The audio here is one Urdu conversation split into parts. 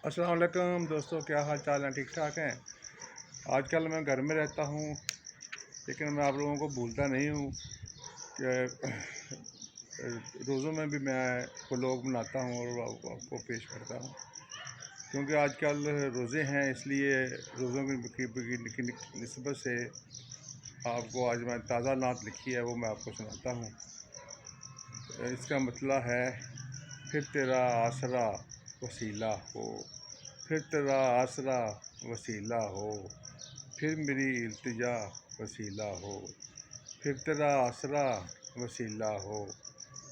السلام علیکم دوستو، کیا حال چال ہیں؟ ٹھیک ٹھاک ہیں؟ آج کل میں گھر میں رہتا ہوں، لیکن میں آپ لوگوں کو بھولتا نہیں ہوں کہ روزوں میں بھی میں ولاگ بناتا ہوں اور آپ کو پیش کرتا ہوں، کیونکہ آج کل روزے ہیں، اس لیے روزوں کی نسبت سے آپ کو آج میں تازہ نعت لکھی ہے وہ میں آپ کو سناتا ہوں۔ اس کا مطلب ہے، پھر تیرا آسرا وسیلہ ہو، پھر تیرا آسرا وسیلہ ہو، پھر میری التجا وسیلہ ہو، پھر تیرا آسرا وسیلہ ہو،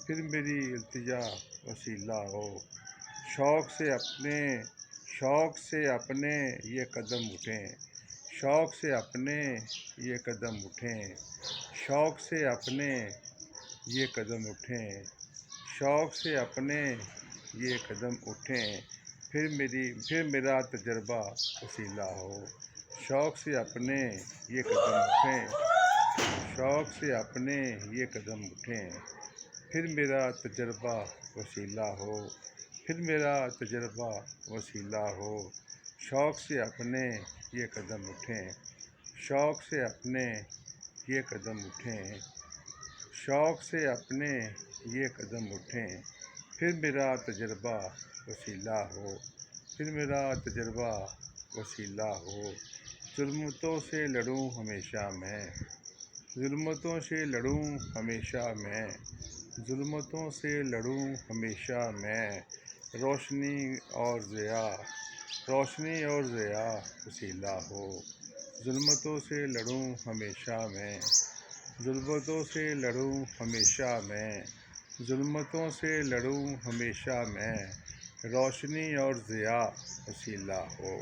پھر میری التجا وسیلہ ہو۔ شوق سے اپنے یہ قدم اٹھیں، شوق سے اپنے یہ قدم اٹھیں، شوق سے اپنے یہ قدم اٹھیں، شوق سے اپنے یہ قدم اٹھیں، پھر میرا تجربہ وسیلہ ہو۔ شوق سے اپنے یہ قدم اٹھیں، شوق سے اپنے یہ قدم اٹھیں، پھر میرا تجربہ وسیلہ ہو، پھر میرا تجربہ وسیلہ ہو۔ شوق سے اپنے یہ قدم اٹھیں، شوق سے اپنے یہ قدم اٹھیں، شوق سے اپنے یہ قدم اٹھیں، پھر میرا تجربہ وسیلہ ہو، پھر میرا تجربہ وسیلہ ہو۔ ظلمتوں سے لڑوں ہمیشہ میں، ظلمتوں سے لڑوں ہمیشہ میں، ظلمتوں سے لڑوں ہمیشہ میں، روشنی اور ضیاء وسیلہ ہو۔ ظلمتوں سے لڑوں ہمیشہ میں، ظلمتوں سے لڑوں ہمیشہ میں، ظلمتوں سے لڑوں ہمیشہ میں، روشنی اور ضیاء وسیلہ ہو،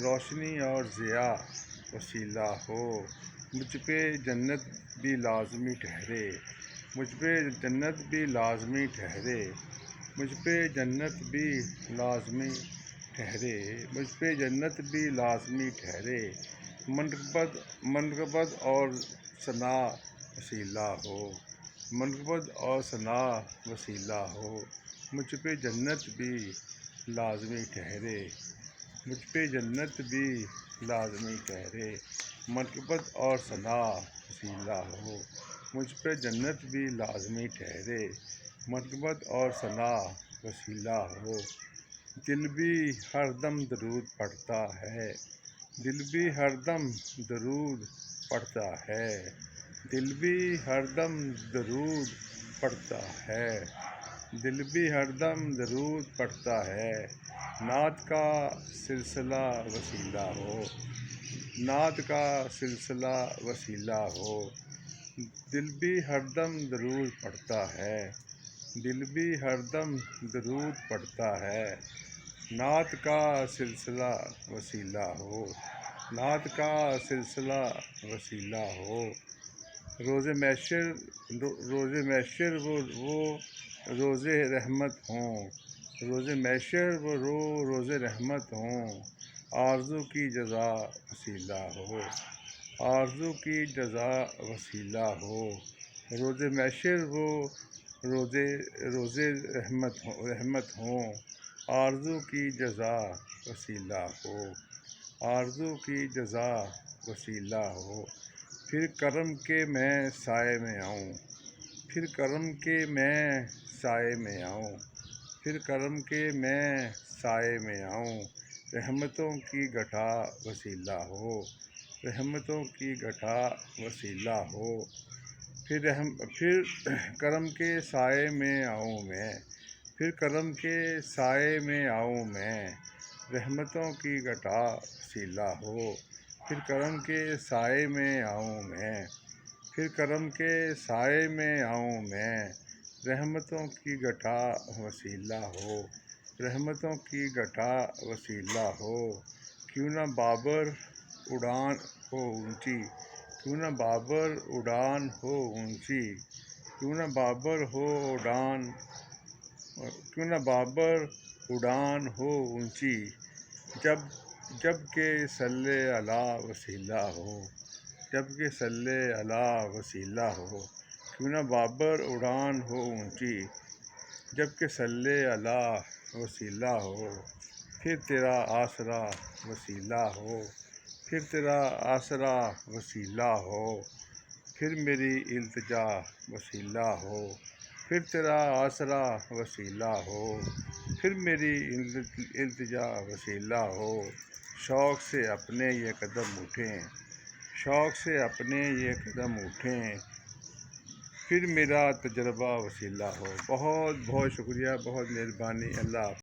روشنی اور ضیاء وسیلہ ہو۔ مجھ پہ جنت بھی لازمی ٹھہرے، مجھ پہ جنت بھی لازمی ٹھہرے، مجھ پہ جنت بھی لازمی ٹھہرے، مجھ پہ جنت بھی لازمی ٹھہرے، منقبت اور ثنا وسیلہ ہو، منقبت اور ثنا وسیلہ ہو۔ مجھ پہ جنت بھی لازمی ٹھہرے، مجھ پہ جنت بھی لازمی ٹھہرے، منقبت اور ثنا وسیلہ ہو۔ مجھ پہ جنت بھی لازمی ٹھہرے، منقبت اور ثنا وسیلہ ہو۔ دل بھی ہر دم درود پڑھتا ہے، دل بھی ہر دم درود پڑھتا ہے، دل بھی ہر دم درود پڑھتا ہے، دل بھی ہر دم درود پڑھتا ہے۔ نعت کا سلسلہ وسیلہ ہو، نعت کا سلسلہ وسیلہ ہو۔ دل بھی ہر دم درود پڑھتا ہے، دل بھی ہر دم درود پڑھتا ہے، نعت کا سلسلہ وسیلہ ہو، نعت کا سلسلہ وسیلہ ہو۔ روز محشر وہ روز رحمت ہوں، روز محشر وہ روز رحمت ہوں، آرزو کی جزا وسیلہ ہو، آرزو کی جزا وسیلہ ہو۔ روز محشر وہ روز رحمت ہوں، آرزو کی جزا وسیلہ ہو، آرزو کی جزا وسیلہ ہو۔ پھر کرم کے میں سائے میں آؤں، پھر کرم کے میں سائے میں آؤں، پھر کرم کے میں سائے میں آؤں، رحمتوں کی گٹھا وسیلہ ہو، رحمتوں کی گٹھا وسیلہ ہو۔ پھر کرم کے سائے میں آؤں میں، پھر کرم کے سائے میں آؤں میں، رحمتوں کی گٹھا وسیلہ ہو۔ پھر کرم کے سائے میں آؤں میں، پھر کرم کے سائے میں آؤں میں، رحمتوں کی گٹھا وسیلہ ہو، رحمتوں کی گٹھا وسیلہ ہو۔ کیوں نہ بابر اڑان ہو اونچی، کیوں نہ بابر اڑان ہو اونچی، کیوں نہ بابر اڑان ہو اونچی، جب کہ صلی علی وسیلہ ہو، جب کہ صلی علی وسیلہ ہو۔ کیوں نہ بابر اڑان ہو اونچی، جب کہ صلی علی وسیلہ ہو۔ پھر تیرا آسرا وسیلہ ہو، پھر تیرا آسرا وسیلہ ہو، پھر میری التجا وسیلہ ہو، پھر تیرا آسرا وسیلہ ہو، پھر میری التجا وسیلہ ہو۔ شوق سے اپنے یہ قدم اٹھیں، شوق سے اپنے یہ قدم اٹھیں، پھر میرا تجربہ وسیلہ ہو۔ بہت بہت شکریہ، بہت مہربانی، اللہ حافظ۔